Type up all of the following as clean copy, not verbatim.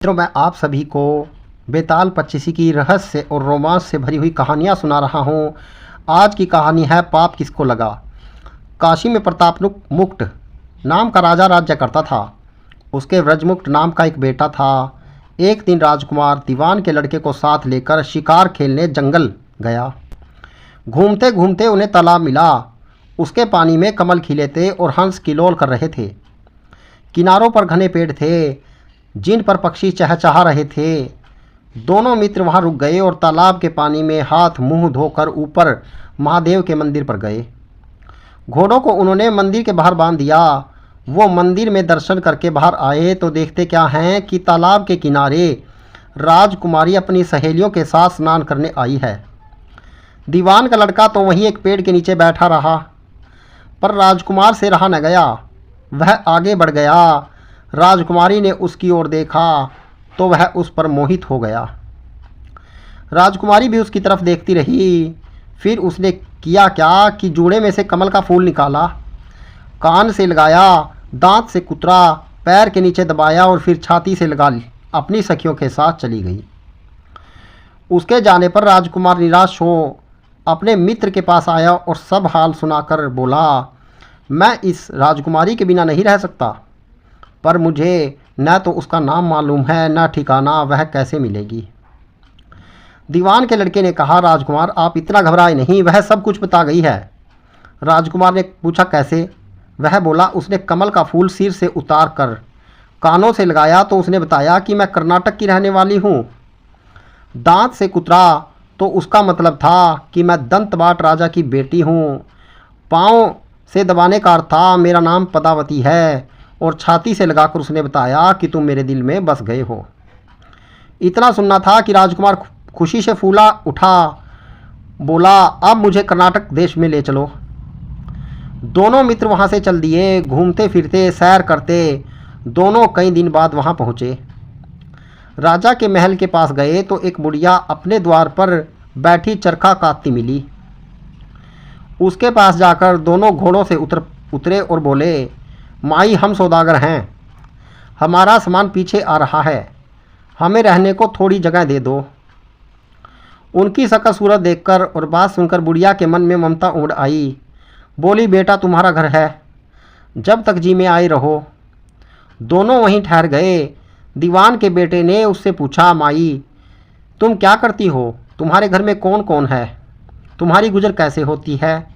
मित्रों, मैं आप सभी को बेताल पच्चीसी की रहस्य और रोमांच से भरी हुई कहानियाँ सुना रहा हूँ। आज की कहानी है पाप किसको लगा। काशी में प्रताप मुक्त नाम का राजा राज्य करता था। उसके व्रजमुक्त नाम का एक बेटा था। एक दिन राजकुमार दीवान के लड़के को साथ लेकर शिकार खेलने जंगल गया। घूमते घूमते उन्हें तालाब मिला। उसके पानी में कमल खिले थे और हंस किलोल कर रहे थे। किनारों पर घने पेड़ थे जिन पर पक्षी चहचहा रहे थे। दोनों मित्र वहां रुक गए और तालाब के पानी में हाथ मुंह धोकर ऊपर महादेव के मंदिर पर गए। घोड़ों को उन्होंने मंदिर के बाहर बांध दिया। वो मंदिर में दर्शन करके बाहर आए तो देखते क्या हैं कि तालाब के किनारे राजकुमारी अपनी सहेलियों के साथ स्नान करने आई है। दीवान का लड़का तो वहीं एक पेड़ के नीचे बैठा रहा, पर राजकुमार से रहा न गया। वह आगे बढ़ गया। राजकुमारी ने उसकी ओर देखा तो वह उस पर मोहित हो गया। राजकुमारी भी उसकी तरफ देखती रही। फिर उसने किया क्या कि जूड़े में से कमल का फूल निकाला, कान से लगाया, दांत से कुतरा, पैर के नीचे दबाया और फिर छाती से लगा ली। अपनी सखियों के साथ चली गई। उसके जाने पर राजकुमार निराश हो अपने मित्र के पास आया और सब हाल सुनाकर बोला, मैं इस राजकुमारी के बिना नहीं रह सकता, पर मुझे न तो उसका नाम मालूम है न ठिकाना, वह कैसे मिलेगी। दीवान के लड़के ने कहा, राजकुमार आप इतना घबराए नहीं, वह सब कुछ बता गई है। राजकुमार ने पूछा, कैसे? वह बोला, उसने कमल का फूल सिर से उतार कर कानों से लगाया तो उसने बताया कि मैं कर्नाटक की रहने वाली हूँ। दांत से कुतरा तो उसका मतलब था कि मैं दंतबाट राजा की बेटी हूँ। पाँव से दबाने का अर्थ था मेरा नाम पदावती है। और छाती से लगाकर उसने बताया कि तुम मेरे दिल में बस गए हो। इतना सुनना था कि राजकुमार खुशी से फूला उठा। बोला, अब मुझे कर्नाटक देश में ले चलो। दोनों मित्र वहाँ से चल दिए। घूमते फिरते सैर करते दोनों कई दिन बाद वहाँ पहुँचे। राजा के महल के पास गए तो एक बुढ़िया अपने द्वार पर बैठी चरखा काटती मिली। उसके पास जाकर दोनों घोड़ों से उतरे और बोले, माई हम सौदागर हैं, हमारा सामान पीछे आ रहा है, हमें रहने को थोड़ी जगह दे दो। उनकी शकल सूरत देखकर और बात सुनकर बुढ़िया के मन में ममता उमड़ आई। बोली, बेटा तुम्हारा घर है, जब तक जी में आए रहो। दोनों वहीं ठहर गए। दीवान के बेटे ने उससे पूछा, माई तुम क्या करती हो? तुम्हारे घर में कौन कौन है? तुम्हारी गुजर कैसे होती है?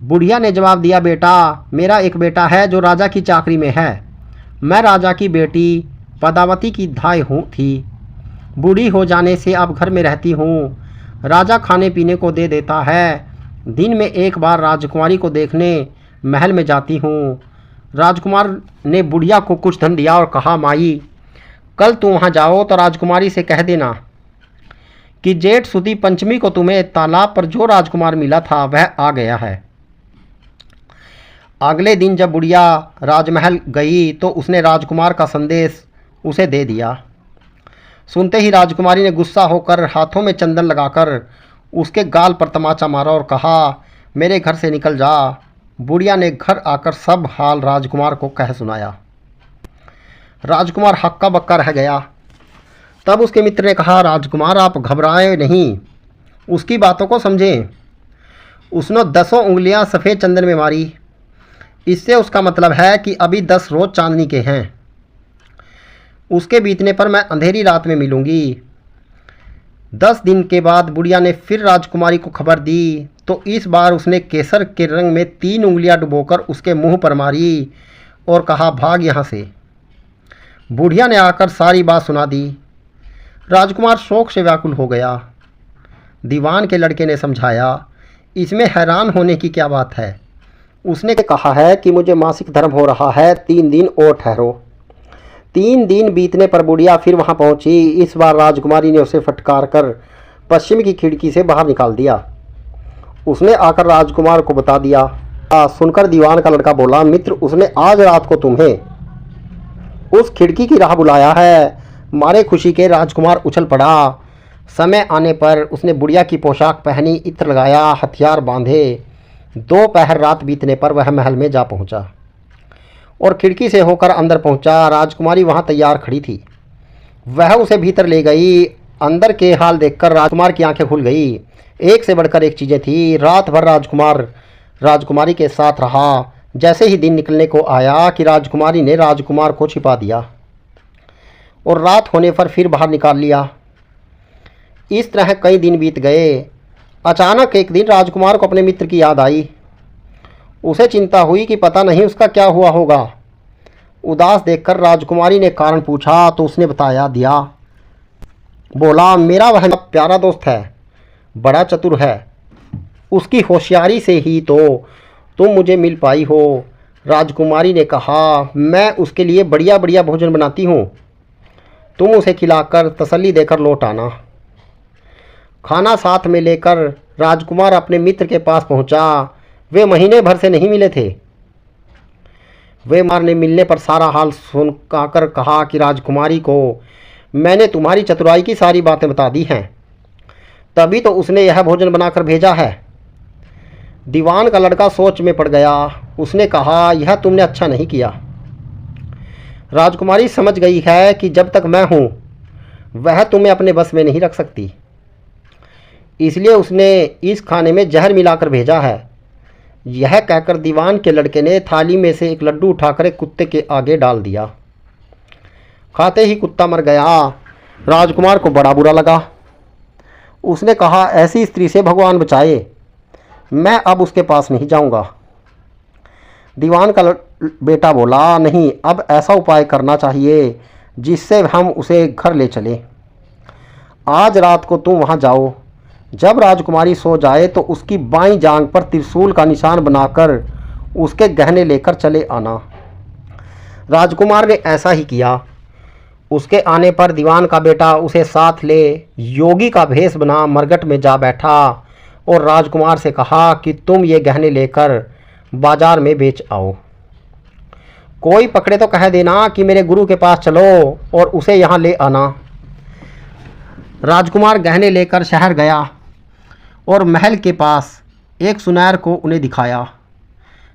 बुढ़िया ने जवाब दिया, बेटा मेरा एक बेटा है जो राजा की चाकरी में है। मैं राजा की बेटी पदावती की धाय थी। बूढ़ी हो जाने से अब घर में रहती हूँ। राजा खाने पीने को दे देता है। दिन में एक बार राजकुमारी को देखने महल में जाती हूँ। राजकुमार ने बुढ़िया को कुछ धन दिया और कहा, माई कल तुम वहाँ जाओ तो राजकुमारी से कह देना कि जेठ सुदी पंचमी को तुम्हें तालाब पर जो राजकुमार मिला था वह आ गया है। अगले दिन जब बुढ़िया राजमहल गई तो उसने राजकुमार का संदेश उसे दे दिया। सुनते ही राजकुमारी ने गुस्सा होकर हाथों में चंदन लगाकर उसके गाल पर तमाचा मारा और कहा, मेरे घर से निकल जा। बुढ़िया ने घर आकर सब हाल राजकुमार को कह सुनाया। राजकुमार हक्का बक्का रह गया। तब उसके मित्र ने कहा, राजकुमार आप घबराए नहीं, उसकी बातों को समझें। उसने 10 उंगलियां सफ़ेद चंदन में मारी। इससे उसका मतलब है कि अभी 10 रोज चांदनी के हैं। उसके बीतने पर मैं अंधेरी रात में मिलूंगी। 10 दिन के बाद बुढ़िया ने फिर राजकुमारी को खबर दी तो इस बार उसने केसर के रंग में 3 उंगलियां डुबोकर उसके मुंह पर मारी और कहा, भाग यहाँ से। बुढ़िया ने आकर सारी बात सुना दी। राजकुमार शोक से व्याकुल हो गया। दीवान के लड़के ने समझाया, इसमें हैरान होने की क्या बात है? उसने कहा है कि मुझे मासिक धर्म हो रहा है, 3 दिन और ठहरो। 3 दिन बीतने पर बुढ़िया फिर वहां पहुंची। इस बार राजकुमारी ने उसे फटकार कर पश्चिम की खिड़की से बाहर निकाल दिया। उसने आकर राजकुमार को बता दिया। सुनकर दीवान का लड़का बोला, मित्र उसने आज रात को तुम्हें उस खिड़की की राह बुलाया है। मारे खुशी के राजकुमार उछल पड़ा। समय आने पर उसने बुढ़िया की पोशाक पहनी, इत्र लगाया, हथियार बांधे। 2 पहर रात बीतने पर वह महल में जा पहुंचा और खिड़की से होकर अंदर पहुंचा। राजकुमारी वहां तैयार खड़ी थी। वह उसे भीतर ले गई। अंदर के हाल देखकर राजकुमार की आंखें खुल गई। एक से बढ़कर एक चीज़ें थी। रात भर राजकुमार राजकुमारी के साथ रहा। जैसे ही दिन निकलने को आया कि राजकुमारी ने राजकुमार को छिपा दिया और रात होने पर फिर बाहर निकाल लिया। इस तरह कई दिन बीत गए। अचानक एक दिन राजकुमार को अपने मित्र की याद आई। उसे चिंता हुई कि पता नहीं उसका क्या हुआ होगा। उदास देखकर राजकुमारी ने कारण पूछा तो उसने बताया दिया। बोला, मेरा वह प्यारा दोस्त है, बड़ा चतुर है। उसकी होशियारी से ही तो तुम मुझे मिल पाई हो। राजकुमारी ने कहा, मैं उसके लिए बढ़िया बढ़िया भोजन बनाती हूँ, तुम उसे खिलाकर तसल्ली देकर लौट आना। खाना साथ में लेकर राजकुमार अपने मित्र के पास पहुँचा। वे महीने भर से नहीं मिले थे। वे मारने मिलने पर सारा हाल सुनकर कहा कि राजकुमारी को मैंने तुम्हारी चतुराई की सारी बातें बता दी हैं, तभी तो उसने यह भोजन बनाकर भेजा है। दीवान का लड़का सोच में पड़ गया। उसने कहा, यह तुमने अच्छा नहीं किया। राजकुमारी समझ गई है कि जब तक मैं हूँ वह तुम्हें अपने बस में नहीं रख सकती, इसलिए उसने इस खाने में जहर मिलाकर भेजा है। यह कहकर दीवान के लड़के ने थाली में से एक लड्डू उठाकर एक कुत्ते के आगे डाल दिया। खाते ही कुत्ता मर गया। राजकुमार को बड़ा बुरा लगा। उसने कहा, ऐसी स्त्री से भगवान बचाए, मैं अब उसके पास नहीं जाऊंगा। दीवान का बेटा बोला, नहीं, अब ऐसा उपाय करना चाहिए जिससे हम उसे घर ले चलें। आज रात को तुम वहां जाओ। जब राजकुमारी सो जाए तो उसकी बाईं जांघ पर त्रिशूल का निशान बनाकर उसके गहने लेकर चले आना। राजकुमार ने ऐसा ही किया। उसके आने पर दीवान का बेटा उसे साथ ले योगी का भेष बना मरघट में जा बैठा और राजकुमार से कहा कि तुम ये गहने लेकर बाजार में बेच आओ। कोई पकड़े तो कह देना कि मेरे गुरु के पास चलो और उसे यहाँ ले आना। राजकुमार गहने लेकर शहर गया और महल के पास एक सुनार को उन्हें दिखाया।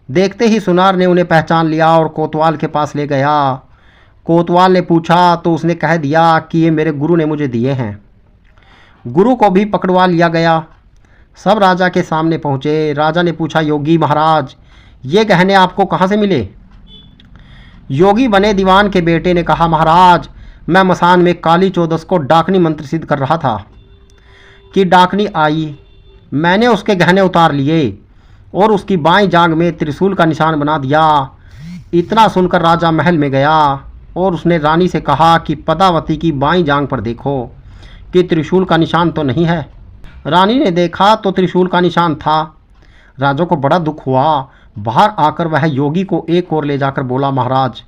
देखते ही सुनार ने उन्हें पहचान लिया और कोतवाल के पास ले गया। कोतवाल ने पूछा तो उसने कह दिया कि ये मेरे गुरु ने मुझे दिए हैं। गुरु को भी पकड़वा लिया गया। सब राजा के सामने पहुँचे। राजा ने पूछा, योगी महाराज, ये गहने आपको कहाँ से मिले? योगी बने दीवान के बेटे ने कहा, महाराज, मैं मसान में काली चौदस को डाकनी मंत्र सिद्ध कर रहा था कि डाकनी आई। मैंने उसके गहने उतार लिए और उसकी बाईं जांघ में त्रिशूल का निशान बना दिया। इतना सुनकर राजा महल में गया और उसने रानी से कहा कि पदावती की बाईं जांघ पर देखो कि त्रिशूल का निशान तो नहीं है। रानी ने देखा तो त्रिशूल का निशान था। राजा को बड़ा दुख हुआ। बाहर आकर वह योगी को एक ओर ले जाकर बोला, महाराज,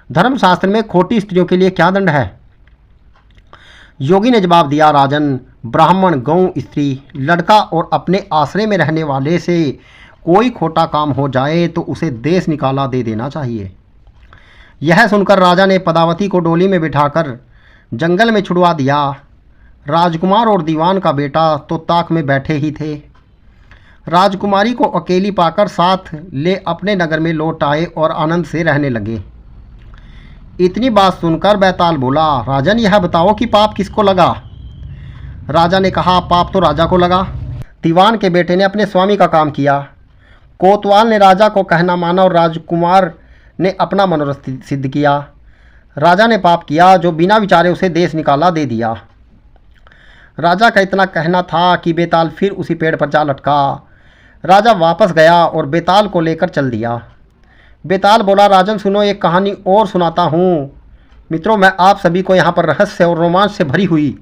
धर्मशास्त्र में खोटी स्त्रियों के लिए क्या दंड है? योगी ने जवाब दिया, राजन, ब्राह्मण, गौ, स्त्री, लड़का और अपने आश्रय में रहने वाले से कोई खोटा काम हो जाए तो उसे देश निकाला दे देना चाहिए। यह सुनकर राजा ने पदावती को डोली में बिठाकर जंगल में छुड़वा दिया। राजकुमार और दीवान का बेटा तो ताक में बैठे ही थे। राजकुमारी को अकेली पाकर साथ ले अपने नगर में लौट आए और आनंद से रहने लगे। इतनी बात सुनकर बैताल बोला, राजन, यह बताओ कि पाप किसको लगा? राजा ने कहा, पाप तो राजा को लगा। दीवान के बेटे ने अपने स्वामी का काम किया। कोतवाल ने राजा को कहना माना और राजकुमार ने अपना मनोरथ सिद्ध किया। राजा ने पाप किया जो बिना विचारे उसे देश निकाला दे दिया। राजा का इतना कहना था कि बेताल फिर उसी पेड़ पर जा लटका। राजा वापस गया और बेताल को लेकर चल दिया। बेताल बोला, राजन सुनो, एक कहानी और सुनाता हूँ। मित्रों, मैं आप सभी को यहाँ पर रहस्य और रोमांच से भरी हुई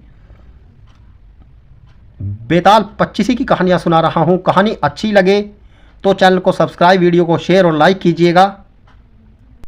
बेताल पच्चीसी की कहानियाँ सुना रहा हूँ। कहानी अच्छी लगे तो चैनल को सब्सक्राइब, वीडियो को शेयर और लाइक कीजिएगा।